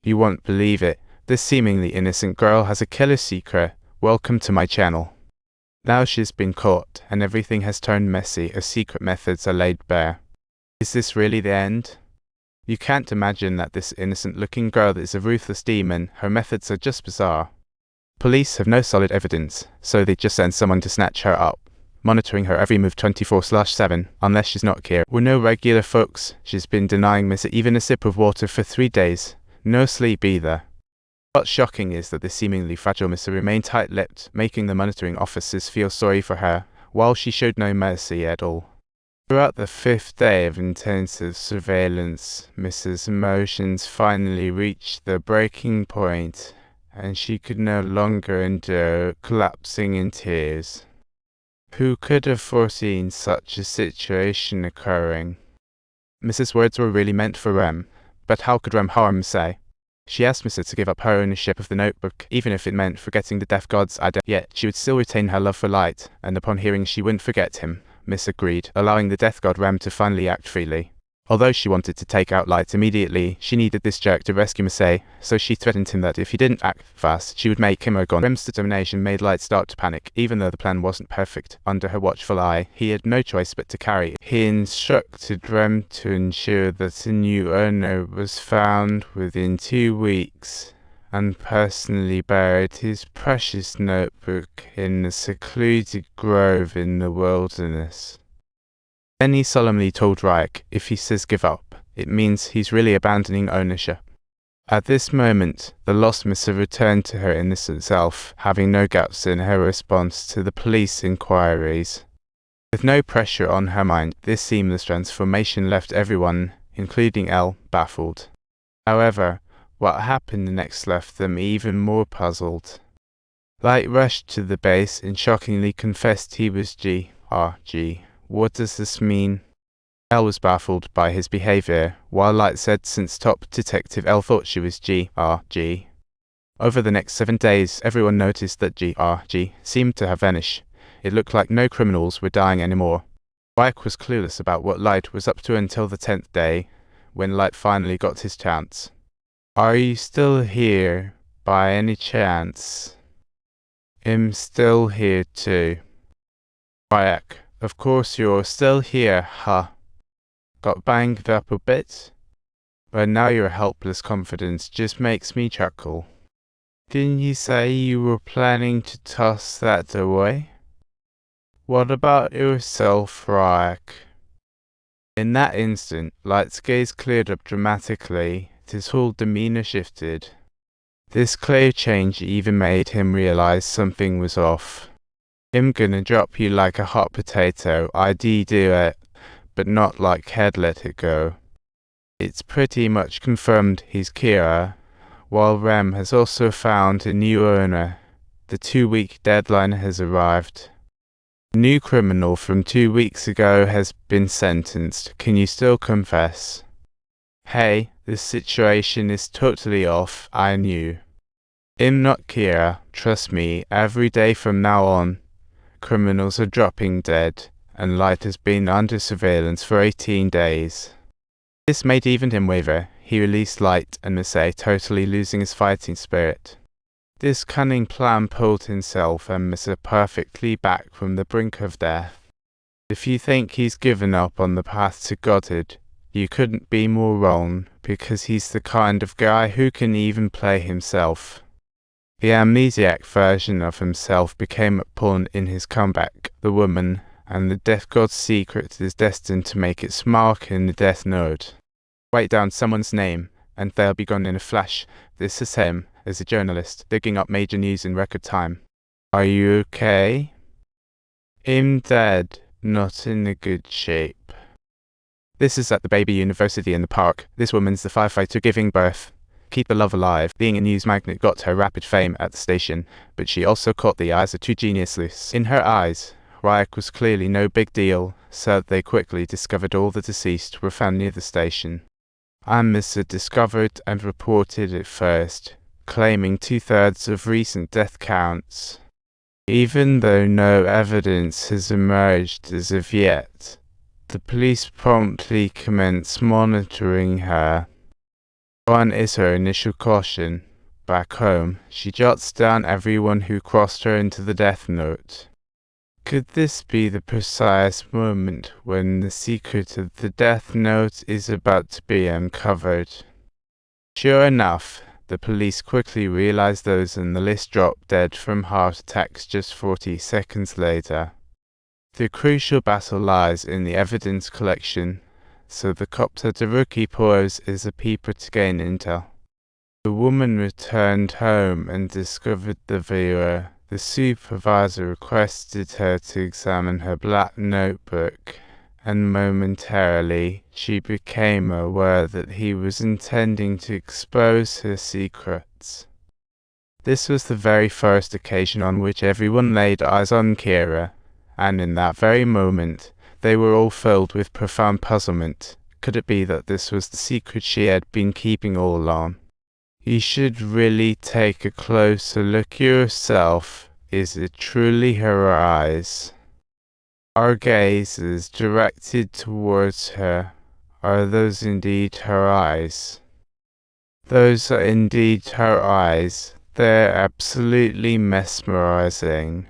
You won't believe it. This seemingly innocent girl has a killer secret. Welcome to my channel. Now she's been caught, and everything has turned messy as secret methods are laid bare. Is this really the end? You can't imagine that this innocent-looking girl is a ruthless demon. Her methods are just bizarre. Police have no solid evidence, so they just send someone to snatch her up, monitoring her every move 24/7, unless she's not here. We're no regular folks. She's been denying Miss even a sip of water for 3 days. No sleep either. What's shocking is that the seemingly fragile Missa remained tight-lipped, making the monitoring officers feel sorry for her, while she showed no mercy at all. Throughout the 5th day of intensive surveillance, Mrs. Emotions finally reached the breaking point, and she could no longer endure, collapsing in tears. Who could have foreseen such a situation occurring? Mrs. words were really meant for Rem, but how could Rem harm Say? She asked Mrs. to give up her ownership of the notebook, even if it meant forgetting the deaf god's idea. Yet she would still retain her love for Light, and upon hearing she wouldn't forget him, Miss agreed, allowing the death god Rem to finally act freely. Although she wanted to take out Light immediately, she needed this jerk to rescue Missy, so she threatened him that if he didn't act fast, she would make him a gun. Rem's determination made Light start to panic. Even though the plan wasn't perfect, under her watchful eye, he had no choice but to carry it. He instructed Rem to ensure that a new owner was found within 2 weeks, and personally buried his precious notebook in a secluded grove in the wilderness. Then he solemnly told Ryek, if he says give up, it means he's really abandoning ownership. At this moment, the lost Missa returned to her innocent self, having no gaps in her response to the police inquiries. With no pressure on her mind, this seamless transformation left everyone, including Elle, baffled. However, what happened next left them even more puzzled. Light rushed to the base and shockingly confessed he was G. What does this mean? Elle was baffled by his behavior, while Light said since top detective Elle thought she was G. Over the next 7 days, everyone noticed that G seemed to have vanished. It looked like no criminals were dying anymore. Ryek was clueless about what Light was up to until the 10th day, when Light finally got his chance. Are you still here, by any chance? I'm still here too. Ryek. Of course you're still here, huh? Got banged up a bit? But now your helpless confidence just makes me chuckle. Didn't you say you were planning to toss that away? What about yourself, Ryek? In that instant, Light's gaze cleared up dramatically. His whole demeanor shifted. This clear change even made him realize something was off. I'm gonna drop you like a hot potato, I do it, but not like head let it go. It's pretty much confirmed he's Kira, while Rem has also found a new owner. The 2-week deadline has arrived. The new criminal from 2 weeks ago has been sentenced. Can you still confess? Hey, this situation is totally off, I knew. I'm not Kira, trust me, every day from now on. Criminals are dropping dead, and Light has been under surveillance for 18 days. This made even him waver. He released Light and Missy, totally losing his fighting spirit. This cunning plan pulled himself and Missa perfectly back from the brink of death. If you think he's given up on the path to godhood, you couldn't be more wrong, because he's the kind of guy who can even play himself. The amnesiac version of himself became a pawn in his comeback, the woman, and the death god's secret is destined to make its mark in the death node. Write down someone's name, and they'll be gone in a flash. This is him, as a journalist, digging up major news in record time. Are you okay? I'm dead, not in a good shape. This is at the baby university in the park. This woman's the firefighter giving birth. Keep the love alive. Being a news magnet got her rapid fame at the station, but she also caught the eyes of 2 geniuses. In her eyes, Ryek was clearly no big deal, so they quickly discovered all the deceased were found near the station. Missa discovered and reported it first, claiming 2/3 of recent death counts. Even though no evidence has emerged as of yet, the police promptly commenced monitoring her. One is her initial caution. Back home, she jots down everyone who crossed her into the death note. Could this be the precise moment when the secret of the death note is about to be uncovered? Sure enough, the police quickly realize those in the list drop dead from heart attacks just 40 seconds later. The crucial battle lies in the evidence collection, so the cops had to rookie pose as a peeper to gain intel. The woman returned home and discovered the viewer. The supervisor requested her to examine her black notebook, and momentarily she became aware that he was intending to expose her secrets. This was the very first occasion on which everyone laid eyes on Kira, and in that very moment, they were all filled with profound puzzlement. Could it be that this was the secret she had been keeping all along? You should really take a closer look yourself. Is it truly her eyes? Our gazes directed towards her. Are those indeed her eyes? Those are indeed her eyes. They're absolutely mesmerizing.